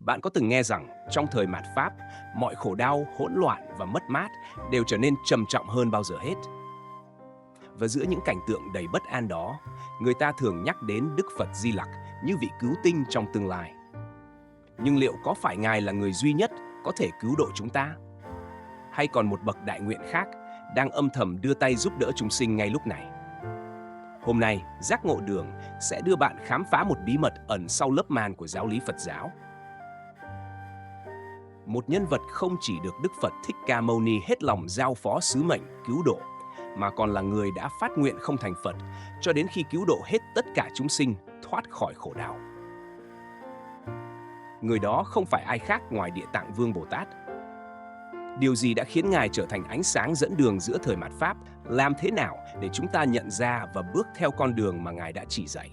Bạn có từng nghe rằng trong thời mạt Pháp, mọi khổ đau, hỗn loạn và mất mát đều trở nên trầm trọng hơn bao giờ hết. Và giữa những cảnh tượng đầy bất an đó, người ta thường nhắc đến Đức Phật Di Lặc như vị cứu tinh trong tương lai. Nhưng liệu có phải Ngài là người duy nhất có thể cứu độ chúng ta? Hay còn một bậc đại nguyện khác đang âm thầm đưa tay giúp đỡ chúng sinh ngay lúc này? Hôm nay, Giác Ngộ Đường sẽ đưa bạn khám phá một bí mật ẩn sau lớp màn của giáo lý Phật giáo. Một nhân vật không chỉ được Đức Phật Thích Ca Mâu Ni hết lòng giao phó sứ mệnh cứu độ, mà còn là người đã phát nguyện không thành Phật cho đến khi cứu độ hết tất cả chúng sinh thoát khỏi khổ đau. Người đó không phải ai khác ngoài Địa Tạng Vương Bồ Tát. Điều gì đã khiến Ngài trở thành ánh sáng dẫn đường giữa thời mạt Pháp? Làm thế nào để chúng ta nhận ra và bước theo con đường mà Ngài đã chỉ dạy?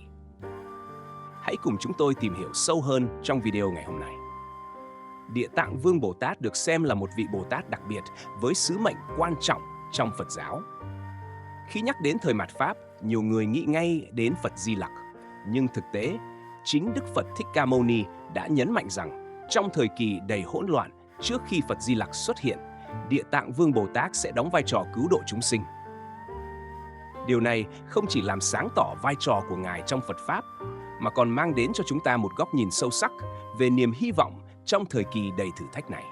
Hãy cùng chúng tôi tìm hiểu sâu hơn trong video ngày hôm nay. Địa Tạng Vương Bồ Tát được xem là một vị Bồ Tát đặc biệt với sứ mệnh quan trọng trong Phật giáo. Khi nhắc đến thời mạt Pháp, nhiều người nghĩ ngay đến Phật Di Lặc. Nhưng thực tế, chính Đức Phật Thích Ca Mâu Ni đã nhấn mạnh rằng trong thời kỳ đầy hỗn loạn trước khi Phật Di Lặc xuất hiện, Địa Tạng Vương Bồ Tát sẽ đóng vai trò cứu độ chúng sinh. Điều này không chỉ làm sáng tỏ vai trò của Ngài trong Phật Pháp, mà còn mang đến cho chúng ta một góc nhìn sâu sắc về niềm hy vọng trong thời kỳ đầy thử thách này.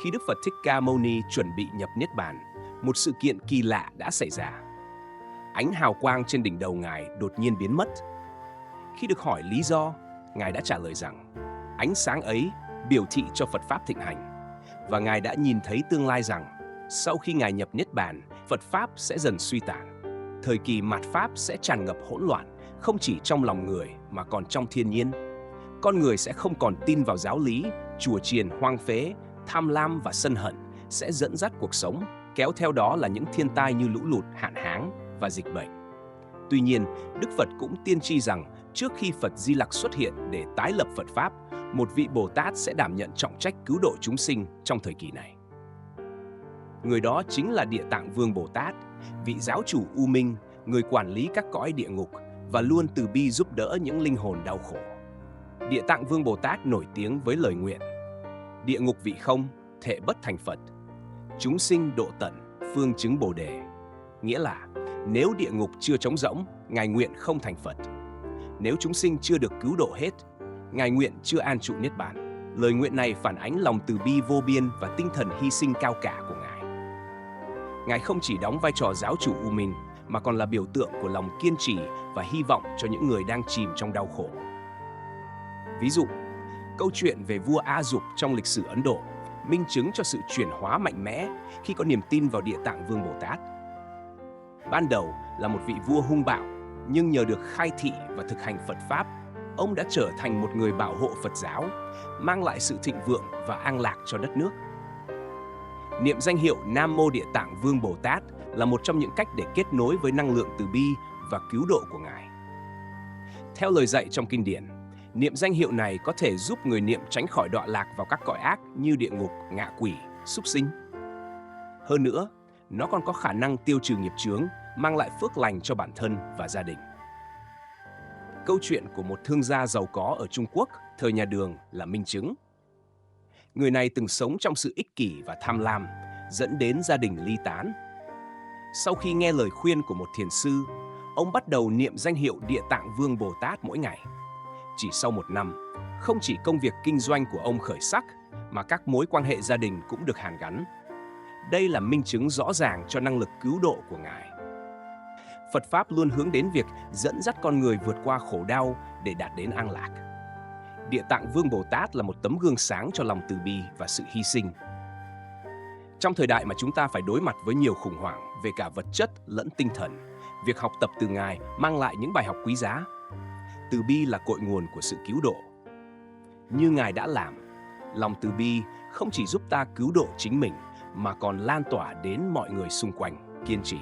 Khi Đức Phật Thích Ca Mâu Ni chuẩn bị nhập Niết Bàn, một sự kiện kỳ lạ đã xảy ra. Ánh hào quang trên đỉnh đầu Ngài đột nhiên biến mất. Khi được hỏi lý do, Ngài đã trả lời rằng ánh sáng ấy biểu thị cho Phật Pháp thịnh hành, và Ngài đã nhìn thấy tương lai rằng sau khi Ngài nhập Niết Bàn, Phật Pháp sẽ dần suy tàn. Thời kỳ mạt Pháp sẽ tràn ngập hỗn loạn, không chỉ trong lòng người mà còn trong thiên nhiên. Con người sẽ không còn tin vào giáo lý, chùa chiền hoang phế, tham lam và sân hận sẽ dẫn dắt cuộc sống, kéo theo đó là những thiên tai như lũ lụt, hạn hán và dịch bệnh. Tuy nhiên, Đức Phật cũng tiên tri rằng trước khi Phật Di Lặc xuất hiện để tái lập Phật Pháp, một vị Bồ Tát sẽ đảm nhận trọng trách cứu độ chúng sinh trong thời kỳ này. Người đó chính là Địa Tạng Vương Bồ Tát, vị giáo chủ u minh, người quản lý các cõi địa ngục và luôn từ bi giúp đỡ những linh hồn đau khổ. Địa Tạng Vương Bồ Tát nổi tiếng với lời nguyện: địa ngục vị không, thệ bất thành Phật, chúng sinh độ tận, phương chứng Bồ Đề. Nghĩa là nếu địa ngục chưa trống rỗng, Ngài nguyện không thành Phật. Nếu chúng sinh chưa được cứu độ hết, Ngài nguyện chưa an trụ Niết Bàn. Lời nguyện này phản ánh lòng từ bi vô biên và tinh thần hy sinh cao cả của Ngài. Ngài không chỉ đóng vai trò giáo chủ u minh, mà còn là biểu tượng của lòng kiên trì và hy vọng cho những người đang chìm trong đau khổ. Ví dụ, câu chuyện về vua A Dục trong lịch sử Ấn Độ minh chứng cho sự chuyển hóa mạnh mẽ khi có niềm tin vào Địa Tạng Vương Bồ Tát. Ban đầu là một vị vua hung bạo, nhưng nhờ được khai thị và thực hành Phật Pháp, ông đã trở thành một người bảo hộ Phật giáo, mang lại sự thịnh vượng và an lạc cho đất nước. Niệm danh hiệu Nam Mô Địa Tạng Vương Bồ Tát là một trong những cách để kết nối với năng lượng từ bi và cứu độ của Ngài. Theo lời dạy trong kinh điển, niệm danh hiệu này có thể giúp người niệm tránh khỏi đọa lạc vào các cõi ác như địa ngục, ngạ quỷ, súc sinh. Hơn nữa, nó còn có khả năng tiêu trừ nghiệp chướng, mang lại phước lành cho bản thân và gia đình. Câu chuyện của một thương gia giàu có ở Trung Quốc thời nhà Đường là minh chứng. Người này từng sống trong sự ích kỷ và tham lam, dẫn đến gia đình ly tán. Sau khi nghe lời khuyên của một thiền sư, ông bắt đầu niệm danh hiệu Địa Tạng Vương Bồ Tát mỗi ngày. Chỉ sau một năm, không chỉ công việc kinh doanh của ông khởi sắc, mà các mối quan hệ gia đình cũng được hàn gắn. Đây là minh chứng rõ ràng cho năng lực cứu độ của Ngài. Phật Pháp luôn hướng đến việc dẫn dắt con người vượt qua khổ đau để đạt đến an lạc. Địa Tạng Vương Bồ Tát là một tấm gương sáng cho lòng từ bi và sự hy sinh. Trong thời đại mà chúng ta phải đối mặt với nhiều khủng hoảng về cả vật chất lẫn tinh thần, việc học tập từ Ngài mang lại những bài học quý giá. Từ bi là cội nguồn của sự cứu độ. Như Ngài đã làm, lòng từ bi không chỉ giúp ta cứu độ chính mình, mà còn lan tỏa đến mọi người xung quanh, kiên trì.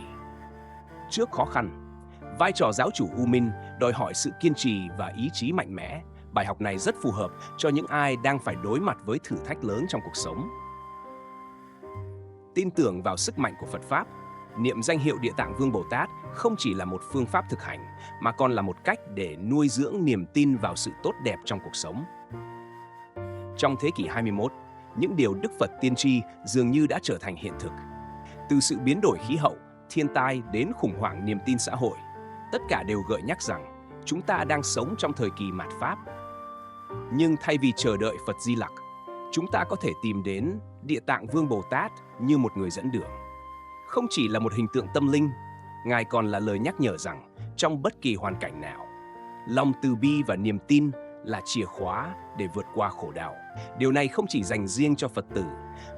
Trước khó khăn, vai trò giáo chủ u minh đòi hỏi sự kiên trì và ý chí mạnh mẽ. Bài học này rất phù hợp cho những ai đang phải đối mặt với thử thách lớn trong cuộc sống. Tin tưởng vào sức mạnh của Phật Pháp, niệm danh hiệu Địa Tạng Vương Bồ Tát không chỉ là một phương pháp thực hành, mà còn là một cách để nuôi dưỡng niềm tin vào sự tốt đẹp trong cuộc sống. Trong thế kỷ 21, những điều Đức Phật tiên tri dường như đã trở thành hiện thực. Từ sự biến đổi khí hậu, thiên tai đến khủng hoảng niềm tin xã hội, tất cả đều gợi nhắc rằng chúng ta đang sống trong thời kỳ mạt Pháp. Nhưng thay vì chờ đợi Phật Di Lặc, chúng ta có thể tìm đến Địa Tạng Vương Bồ Tát như một người dẫn đường. Không chỉ là một hình tượng tâm linh, Ngài còn là lời nhắc nhở rằng trong bất kỳ hoàn cảnh nào, lòng từ bi và niềm tin là chìa khóa để vượt qua khổ đau. Điều này không chỉ dành riêng cho Phật tử,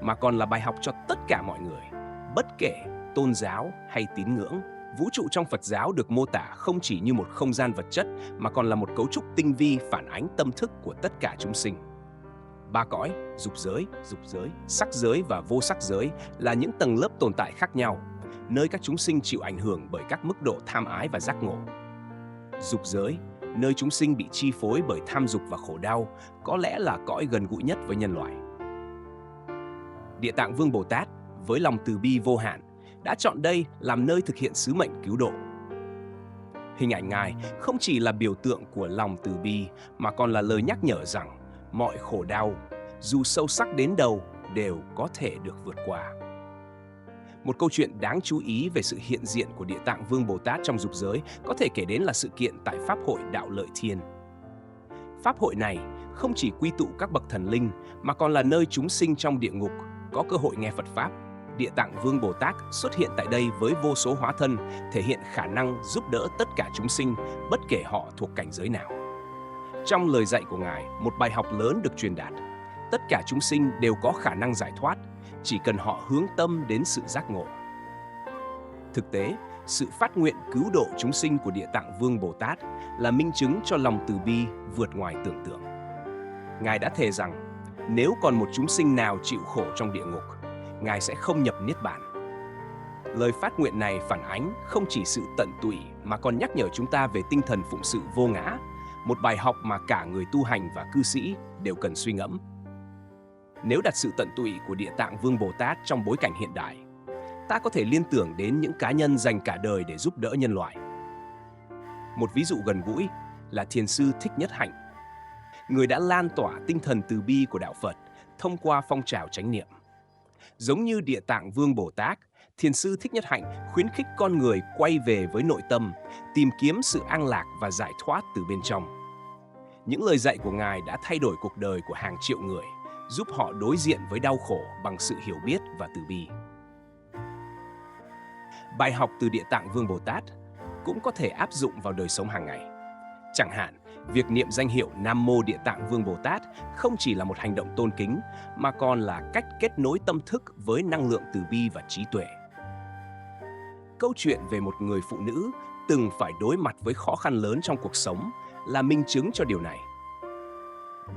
mà còn là bài học cho tất cả mọi người, bất kể tôn giáo hay tín ngưỡng. Vũ trụ trong Phật giáo được mô tả không chỉ như một không gian vật chất, mà còn là một cấu trúc tinh vi phản ánh tâm thức của tất cả chúng sinh. Ba cõi, dục giới, sắc giới và vô sắc giới là những tầng lớp tồn tại khác nhau, nơi các chúng sinh chịu ảnh hưởng bởi các mức độ tham ái và giác ngộ. Dục giới, nơi chúng sinh bị chi phối bởi tham dục và khổ đau, có lẽ là cõi gần gũi nhất với nhân loại. Địa Tạng Vương Bồ Tát, với lòng từ bi vô hạn, đã chọn đây làm nơi thực hiện sứ mệnh cứu độ. Hình ảnh Ngài không chỉ là biểu tượng của lòng từ bi, mà còn là lời nhắc nhở rằng mọi khổ đau, dù sâu sắc đến đâu, đều có thể được vượt qua. Một câu chuyện đáng chú ý về sự hiện diện của Địa Tạng Vương Bồ Tát trong dục giới có thể kể đến là sự kiện tại Pháp hội Đạo Lợi Thiên. Pháp hội này không chỉ quy tụ các bậc thần linh, mà còn là nơi chúng sinh trong địa ngục có cơ hội nghe Phật Pháp. Địa Tạng Vương Bồ Tát xuất hiện tại đây với vô số hóa thân, thể hiện khả năng giúp đỡ tất cả chúng sinh, bất kể họ thuộc cảnh giới nào. Trong lời dạy của Ngài, một bài học lớn được truyền đạt. Tất cả chúng sinh đều có khả năng giải thoát, chỉ cần họ hướng tâm đến sự giác ngộ. Thực tế, sự phát nguyện cứu độ chúng sinh của Địa Tạng Vương Bồ Tát là minh chứng cho lòng từ bi vượt ngoài tưởng tượng. Ngài đã thề rằng, nếu còn một chúng sinh nào chịu khổ trong địa ngục, Ngài sẽ không nhập Niết Bàn. Lời phát nguyện này phản ánh không chỉ sự tận tụy mà còn nhắc nhở chúng ta về tinh thần phụng sự vô ngã, một bài học mà cả người tu hành và cư sĩ đều cần suy ngẫm. Nếu đặt sự tận tụy của Địa Tạng Vương Bồ Tát trong bối cảnh hiện đại, ta có thể liên tưởng đến những cá nhân dành cả đời để giúp đỡ nhân loại. Một ví dụ gần gũi là Thiền sư Thích Nhất Hạnh, người đã lan tỏa tinh thần từ bi của đạo Phật thông qua phong trào chánh niệm. Giống như Địa Tạng Vương Bồ Tát, Thiền sư Thích Nhất Hạnh khuyến khích con người quay về với nội tâm, tìm kiếm sự an lạc và giải thoát từ bên trong. Những lời dạy của Ngài đã thay đổi cuộc đời của hàng triệu người, giúp họ đối diện với đau khổ bằng sự hiểu biết và từ bi. Bài học từ Địa Tạng Vương Bồ Tát cũng có thể áp dụng vào đời sống hàng ngày. Chẳng hạn, việc niệm danh hiệu Nam Mô Địa Tạng Vương Bồ Tát không chỉ là một hành động tôn kính, mà còn là cách kết nối tâm thức với năng lượng từ bi và trí tuệ. Câu chuyện về một người phụ nữ từng phải đối mặt với khó khăn lớn trong cuộc sống là minh chứng cho điều này.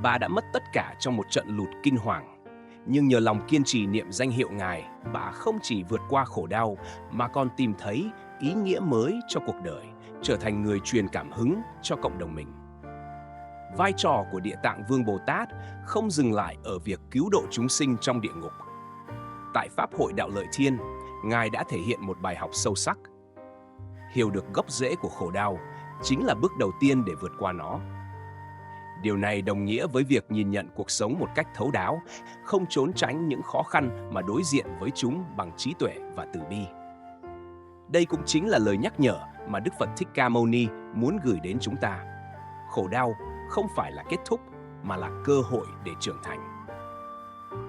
Bà đã mất tất cả trong một trận lụt kinh hoàng, nhưng nhờ lòng kiên trì niệm danh hiệu Ngài, bà không chỉ vượt qua khổ đau mà còn tìm thấy ý nghĩa mới cho cuộc đời, trở thành người truyền cảm hứng cho cộng đồng mình. Vai trò của Địa Tạng Vương Bồ Tát không dừng lại ở việc cứu độ chúng sinh trong địa ngục. Tại Pháp hội Đạo Lợi Thiên, Ngài đã thể hiện một bài học sâu sắc. Hiểu được gốc rễ của khổ đau chính là bước đầu tiên để vượt qua nó. Điều này đồng nghĩa với việc nhìn nhận cuộc sống một cách thấu đáo, không trốn tránh những khó khăn mà đối diện với chúng bằng trí tuệ và từ bi. Đây cũng chính là lời nhắc nhở mà Đức Phật Thích Ca Mâu Ni muốn gửi đến chúng ta. Khổ đau không phải là kết thúc, mà là cơ hội để trưởng thành.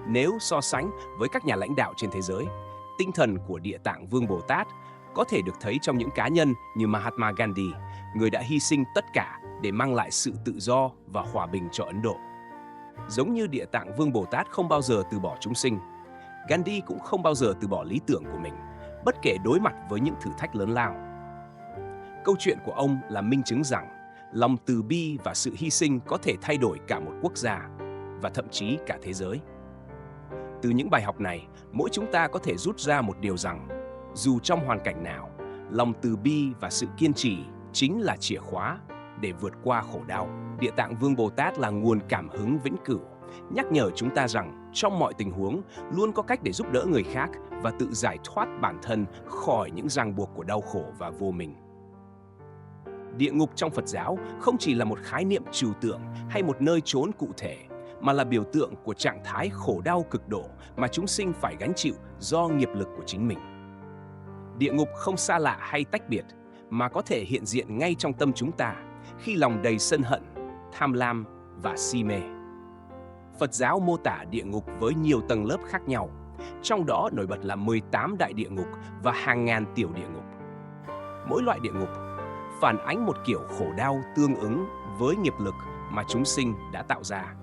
Nếu so sánh với các nhà lãnh đạo trên thế giới, tinh thần của Địa Tạng Vương Bồ Tát có thể được thấy trong những cá nhân như Mahatma Gandhi, người đã hy sinh tất cả để mang lại sự tự do và hòa bình cho Ấn Độ. Giống như Địa Tạng Vương Bồ Tát không bao giờ từ bỏ chúng sinh, Gandhi cũng không bao giờ từ bỏ lý tưởng của mình, bất kể đối mặt với những thử thách lớn lao. Câu chuyện của ông là minh chứng rằng lòng từ bi và sự hy sinh có thể thay đổi cả một quốc gia và thậm chí cả thế giới. Từ những bài học này, mỗi chúng ta có thể rút ra một điều rằng, dù trong hoàn cảnh nào, lòng từ bi và sự kiên trì chính là chìa khóa để vượt qua khổ đau. Địa Tạng Vương Bồ Tát là nguồn cảm hứng vĩnh cửu, nhắc nhở chúng ta rằng trong mọi tình huống luôn có cách để giúp đỡ người khác và tự giải thoát bản thân khỏi những ràng buộc của đau khổ và vô minh. Địa ngục trong Phật giáo không chỉ là một khái niệm trừu tượng hay một nơi trốn cụ thể, mà là biểu tượng của trạng thái khổ đau cực độ mà chúng sinh phải gánh chịu do nghiệp lực của chính mình. Địa ngục không xa lạ hay tách biệt, mà có thể hiện diện ngay trong tâm chúng ta khi lòng đầy sân hận, tham lam và si mê. Phật giáo mô tả địa ngục với nhiều tầng lớp khác nhau, trong đó nổi bật là 18 đại địa ngục và hàng ngàn tiểu địa ngục. Mỗi loại địa ngục phản ánh một kiểu khổ đau tương ứng với nghiệp lực mà chúng sinh đã tạo ra.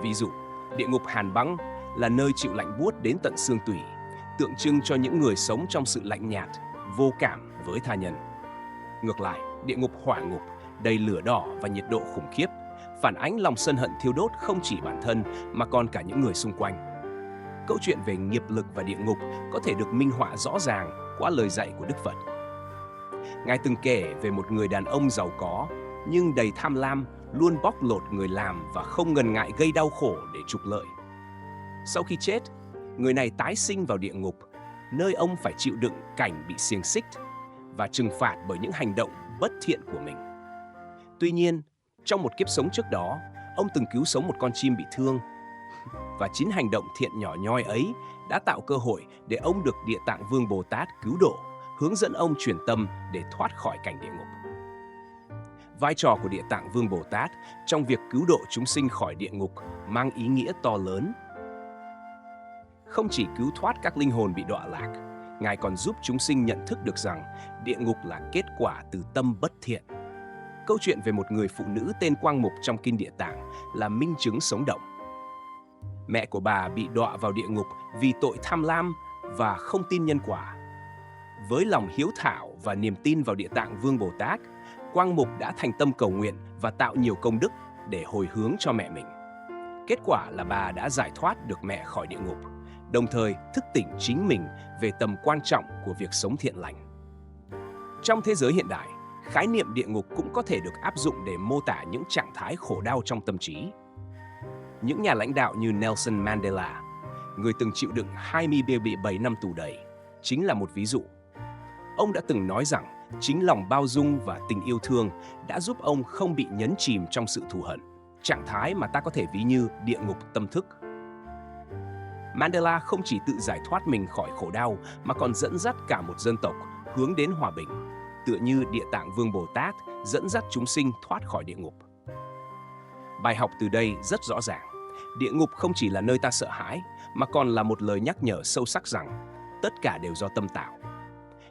Ví dụ, địa ngục Hàn Băng là nơi chịu lạnh buốt đến tận xương tủy, tượng trưng cho những người sống trong sự lạnh nhạt, vô cảm với tha nhân. Ngược lại, địa ngục Hỏa Ngục đầy lửa đỏ và nhiệt độ khủng khiếp, phản ánh lòng sân hận thiêu đốt không chỉ bản thân mà còn cả những người xung quanh. Câu chuyện về nghiệp lực và địa ngục có thể được minh họa rõ ràng qua lời dạy của Đức Phật. Ngài từng kể về một người đàn ông giàu có nhưng đầy tham lam, luôn bóc lột người làm và không ngần ngại gây đau khổ để trục lợi. Sau khi chết, người này tái sinh vào địa ngục, nơi ông phải chịu đựng cảnh bị xiềng xích và trừng phạt bởi những hành động bất thiện của mình. Tuy nhiên, trong một kiếp sống trước đó, ông từng cứu sống một con chim bị thương, và chính hành động thiện nhỏ nhoi ấy đã tạo cơ hội để ông được Địa Tạng Vương Bồ Tát cứu độ, hướng dẫn ông chuyển tâm để thoát khỏi cảnh địa ngục. Vai trò của Địa Tạng Vương Bồ Tát trong việc cứu độ chúng sinh khỏi địa ngục mang ý nghĩa to lớn. Không chỉ cứu thoát các linh hồn bị đọa lạc, Ngài còn giúp chúng sinh nhận thức được rằng địa ngục là kết quả từ tâm bất thiện. Câu chuyện về một người phụ nữ tên Quang Mục trong Kinh Địa Tạng là minh chứng sống động. Mẹ của bà bị đọa vào địa ngục vì tội tham lam và không tin nhân quả. Với lòng hiếu thảo và niềm tin vào Địa Tạng Vương Bồ Tát, Quang Mục đã thành tâm cầu nguyện và tạo nhiều công đức để hồi hướng cho mẹ mình. Kết quả là bà đã giải thoát được mẹ khỏi địa ngục, đồng thời thức tỉnh chính mình về tầm quan trọng của việc sống thiện lành. Trong thế giới hiện đại, khái niệm địa ngục cũng có thể được áp dụng để mô tả những trạng thái khổ đau trong tâm trí. Những nhà lãnh đạo như Nelson Mandela, người từng chịu đựng 27 năm tù đầy, chính là một ví dụ. Ông đã từng nói rằng chính lòng bao dung và tình yêu thương đã giúp ông không bị nhấn chìm trong sự thù hận, trạng thái mà ta có thể ví như địa ngục tâm thức. Mandela không chỉ tự giải thoát mình khỏi khổ đau mà còn dẫn dắt cả một dân tộc hướng đến hòa bình, tựa như Địa Tạng Vương Bồ Tát dẫn dắt chúng sinh thoát khỏi địa ngục. Bài học từ đây rất rõ ràng, địa ngục không chỉ là nơi ta sợ hãi mà còn là một lời nhắc nhở sâu sắc rằng tất cả đều do tâm tạo.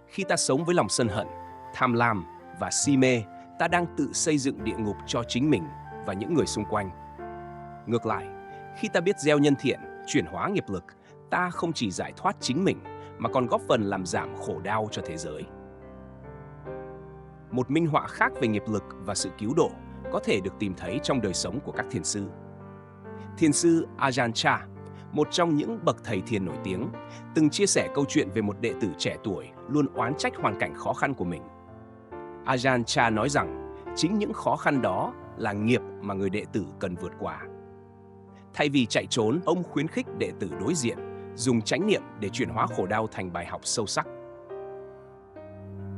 Khi ta sống với lòng sân hận, tham lam và si mê, ta đang tự xây dựng địa ngục cho chính mình và những người xung quanh. Ngược lại, khi ta biết gieo nhân thiện, chuyển hóa nghiệp lực, ta không chỉ giải thoát chính mình mà còn góp phần làm giảm khổ đau cho thế giới. Một minh họa khác về nghiệp lực và sự cứu độ có thể được tìm thấy trong đời sống của các thiền sư. Thiền sư Ajahn Chah, một trong những bậc thầy thiền nổi tiếng, từng chia sẻ câu chuyện về một đệ tử trẻ tuổi luôn oán trách hoàn cảnh khó khăn của mình. Ajahn Chah nói rằng chính những khó khăn đó là nghiệp mà người đệ tử cần vượt qua. Thay vì chạy trốn, ông khuyến khích đệ tử đối diện, dùng chánh niệm để chuyển hóa khổ đau thành bài học sâu sắc.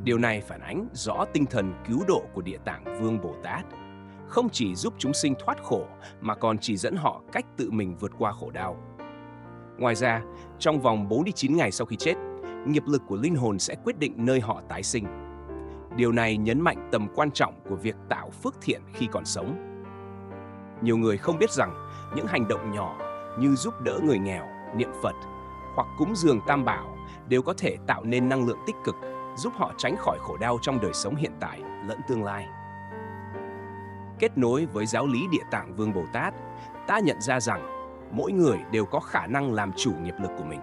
Điều này phản ánh rõ tinh thần cứu độ của Địa Tạng Vương Bồ Tát, không chỉ giúp chúng sinh thoát khổ mà còn chỉ dẫn họ cách tự mình vượt qua khổ đau. Ngoài ra, trong vòng 49 ngày sau khi chết, nghiệp lực của linh hồn sẽ quyết định nơi họ tái sinh. Điều này nhấn mạnh tầm quan trọng của việc tạo phước thiện khi còn sống. Nhiều người không biết rằng những hành động nhỏ như giúp đỡ người nghèo, niệm Phật hoặc cúng dường Tam Bảo đều có thể tạo nên năng lượng tích cực, giúp họ tránh khỏi khổ đau trong đời sống hiện tại lẫn tương lai. Kết nối với giáo lý Địa Tạng Vương Bồ Tát, ta nhận ra rằng mỗi người đều có khả năng làm chủ nghiệp lực của mình.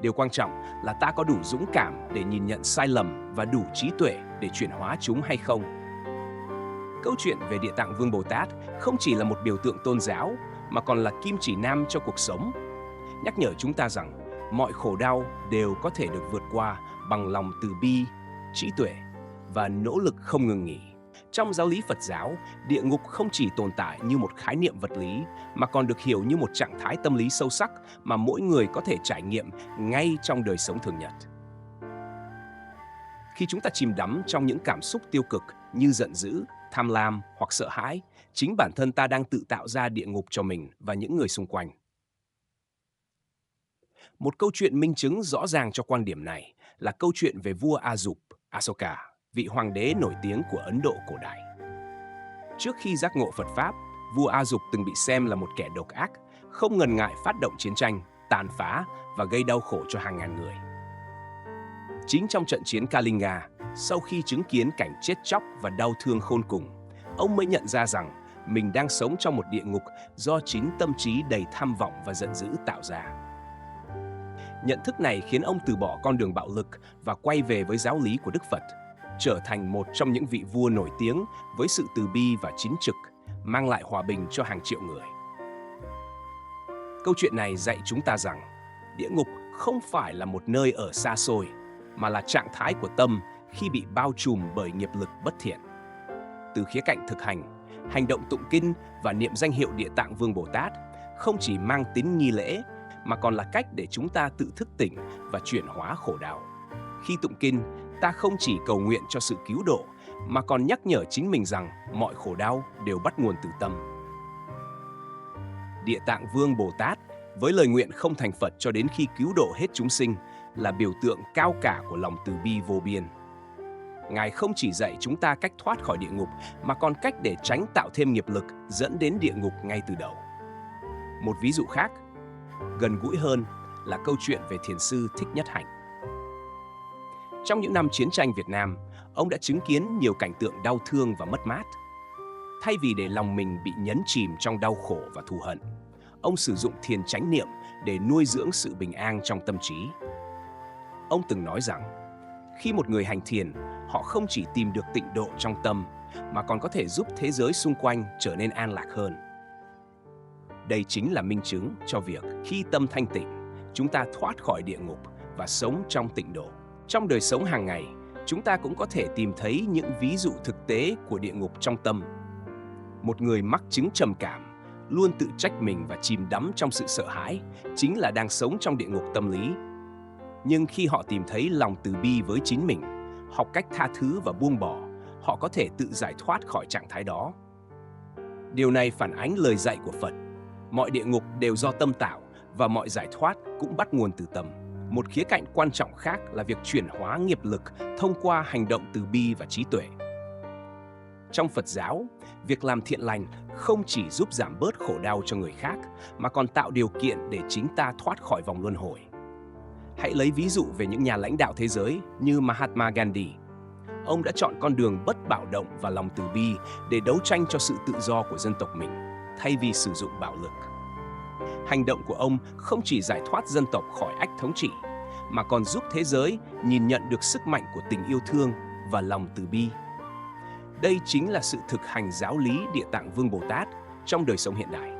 Điều quan trọng là ta có đủ dũng cảm để nhìn nhận sai lầm và đủ trí tuệ để chuyển hóa chúng hay không. Câu chuyện về Địa Tạng Vương Bồ Tát không chỉ là một biểu tượng tôn giáo mà còn là kim chỉ nam cho cuộc sống, nhắc nhở chúng ta rằng mọi khổ đau đều có thể được vượt qua bằng lòng từ bi, trí tuệ và nỗ lực không ngừng nghỉ. Trong giáo lý Phật giáo, địa ngục không chỉ tồn tại như một khái niệm vật lý mà còn được hiểu như một trạng thái tâm lý sâu sắc mà mỗi người có thể trải nghiệm ngay trong đời sống thường nhật. Khi chúng ta chìm đắm trong những cảm xúc tiêu cực như giận dữ, tham lam hoặc sợ hãi, chính bản thân ta đang tự tạo ra địa ngục cho mình và những người xung quanh. Một câu chuyện minh chứng rõ ràng cho quan điểm này là câu chuyện về vua Ashoka, vị hoàng đế nổi tiếng của Ấn Độ cổ đại. Trước khi giác ngộ Phật Pháp, vua từng bị xem là một kẻ độc ác, không ngần ngại phát động chiến tranh, tàn phá và gây đau khổ cho hàng ngàn người. Chính trong trận chiến Kalinga, sau khi chứng kiến cảnh chết chóc và đau thương khôn cùng, ông mới nhận ra rằng mình đang sống trong một địa ngục do chính tâm trí đầy tham vọng và giận dữ tạo ra. Nhận thức này khiến ông từ bỏ con đường bạo lực và quay về với giáo lý của Đức Phật, trở thành một trong những vị vua nổi tiếng với sự từ bi và chính trực, mang lại hòa bình cho hàng triệu người. Câu chuyện này dạy chúng ta rằng địa ngục không phải là một nơi ở xa xôi, mà là trạng thái của tâm khi bị bao trùm bởi nghiệp lực bất thiện. Từ khía cạnh thực hành, hành động tụng kinh và niệm danh hiệu Địa Tạng Vương Bồ Tát không chỉ mang tính nghi lễ, mà còn là cách để chúng ta tự thức tỉnh và chuyển hóa khổ đau. Khi tụng kinh, ta không chỉ cầu nguyện cho sự cứu độ, mà còn nhắc nhở chính mình rằng mọi khổ đau đều bắt nguồn từ tâm. Địa Tạng Vương Bồ Tát, với lời nguyện không thành Phật cho đến khi cứu độ hết chúng sinh, là biểu tượng cao cả của lòng từ bi vô biên. Ngài không chỉ dạy chúng ta cách thoát khỏi địa ngục, mà còn cách để tránh tạo thêm nghiệp lực dẫn đến địa ngục ngay từ đầu. Một ví dụ khác, gần gũi hơn, là câu chuyện về thiền sư Thích Nhất Hạnh. Trong những năm chiến tranh Việt Nam, ông đã chứng kiến nhiều cảnh tượng đau thương và mất mát. Thay vì để lòng mình bị nhấn chìm trong đau khổ và thù hận, ông sử dụng thiền chánh niệm để nuôi dưỡng sự bình an trong tâm trí. Ông từng nói rằng, khi một người hành thiền, họ không chỉ tìm được tịnh độ trong tâm, mà còn có thể giúp thế giới xung quanh trở nên an lạc hơn. Đây chính là minh chứng cho việc khi tâm thanh tịnh, chúng ta thoát khỏi địa ngục và sống trong tịnh độ. Trong đời sống hàng ngày, chúng ta cũng có thể tìm thấy những ví dụ thực tế của địa ngục trong tâm. Một người mắc chứng trầm cảm, luôn tự trách mình và chìm đắm trong sự sợ hãi, chính là đang sống trong địa ngục tâm lý. Nhưng khi họ tìm thấy lòng từ bi với chính mình, học cách tha thứ và buông bỏ, họ có thể tự giải thoát khỏi trạng thái đó. Điều này phản ánh lời dạy của Phật. Mọi địa ngục đều do tâm tạo và mọi giải thoát cũng bắt nguồn từ tâm. Một khía cạnh quan trọng khác là việc chuyển hóa nghiệp lực thông qua hành động từ bi và trí tuệ. Trong Phật giáo, việc làm thiện lành không chỉ giúp giảm bớt khổ đau cho người khác, mà còn tạo điều kiện để chính ta thoát khỏi vòng luân hồi. Hãy lấy ví dụ về những nhà lãnh đạo thế giới như Mahatma Gandhi. Ông đã chọn con đường bất bạo động và lòng từ bi để đấu tranh cho sự tự do của dân tộc mình, thay vì sử dụng bạo lực. Hành động của ông không chỉ giải thoát dân tộc khỏi ách thống trị, mà còn giúp thế giới nhìn nhận được sức mạnh của tình yêu thương và lòng từ bi. Đây chính là sự thực hành giáo lý Địa Tạng Vương Bồ Tát trong đời sống hiện đại.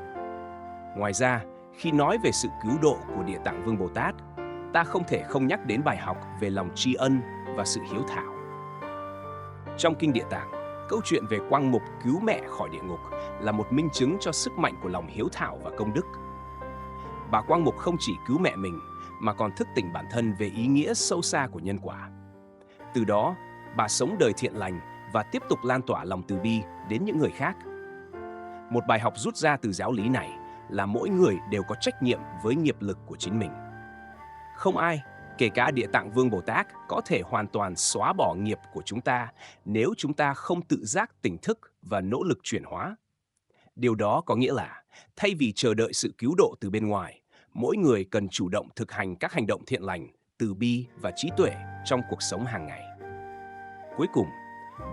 Ngoài ra, khi nói về sự cứu độ của Địa Tạng Vương Bồ Tát, ta không thể không nhắc đến bài học về lòng tri ân và sự hiếu thảo. Trong Kinh Địa Tạng, câu chuyện về Quang Mục cứu mẹ khỏi địa ngục là một minh chứng cho sức mạnh của lòng hiếu thảo và công đức. Bà Quang Mục không chỉ cứu mẹ mình, mà còn thức tỉnh bản thân về ý nghĩa sâu xa của nhân quả. Từ đó, bà sống đời thiện lành và tiếp tục lan tỏa lòng từ bi đến những người khác. Một bài học rút ra từ giáo lý này là mỗi người đều có trách nhiệm với nghiệp lực của chính mình. Không ai, kể cả Địa Tạng Vương Bồ Tát, có thể hoàn toàn xóa bỏ nghiệp của chúng ta nếu chúng ta không tự giác tỉnh thức và nỗ lực chuyển hóa. Điều đó có nghĩa là, thay vì chờ đợi sự cứu độ từ bên ngoài, mỗi người cần chủ động thực hành các hành động thiện lành, từ bi và trí tuệ trong cuộc sống hàng ngày. Cuối cùng,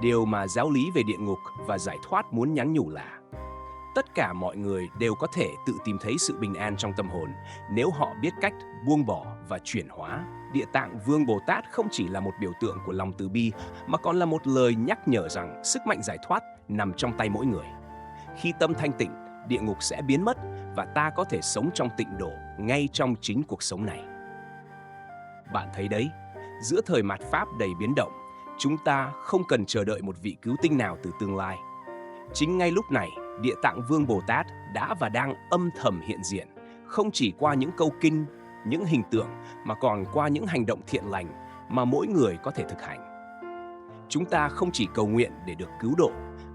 điều mà giáo lý về địa ngục và giải thoát muốn nhắn nhủ là tất cả mọi người đều có thể tự tìm thấy sự bình an trong tâm hồn nếu họ biết cách buông bỏ và chuyển hóa. Địa Tạng Vương Bồ Tát không chỉ là một biểu tượng của lòng từ bi, mà còn là một lời nhắc nhở rằng sức mạnh giải thoát nằm trong tay mỗi người. Khi tâm thanh tịnh, địa ngục sẽ biến mất và ta có thể sống trong tịnh độ ngay trong chính cuộc sống này. Bạn thấy đấy, giữa thời mạt Pháp đầy biến động, chúng ta không cần chờ đợi một vị cứu tinh nào từ tương lai. Chính ngay lúc này, Địa Tạng Vương Bồ Tát đã và đang âm thầm hiện diện, không chỉ qua những câu kinh, những hình tượng, mà còn qua những hành động thiện lành mà mỗi người có thể thực hành. Chúng ta không chỉ cầu nguyện để được cứu độ,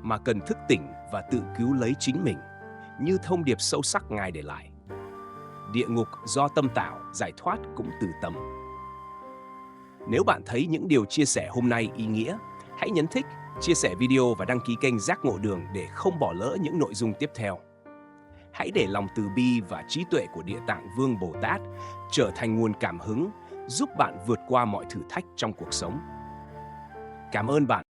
mà cần thức tỉnh và tự cứu lấy chính mình, như thông điệp sâu sắc Ngài để lại. Địa ngục do tâm tạo, giải thoát cũng từ tâm. Nếu bạn thấy những điều chia sẻ hôm nay ý nghĩa, hãy nhấn thích, chia sẻ video và đăng ký kênh Giác Ngộ Đường để không bỏ lỡ những nội dung tiếp theo. Hãy để lòng từ bi và trí tuệ của Địa Tạng Vương Bồ Tát trở thành nguồn cảm hứng, giúp bạn vượt qua mọi thử thách trong cuộc sống. Cảm ơn bạn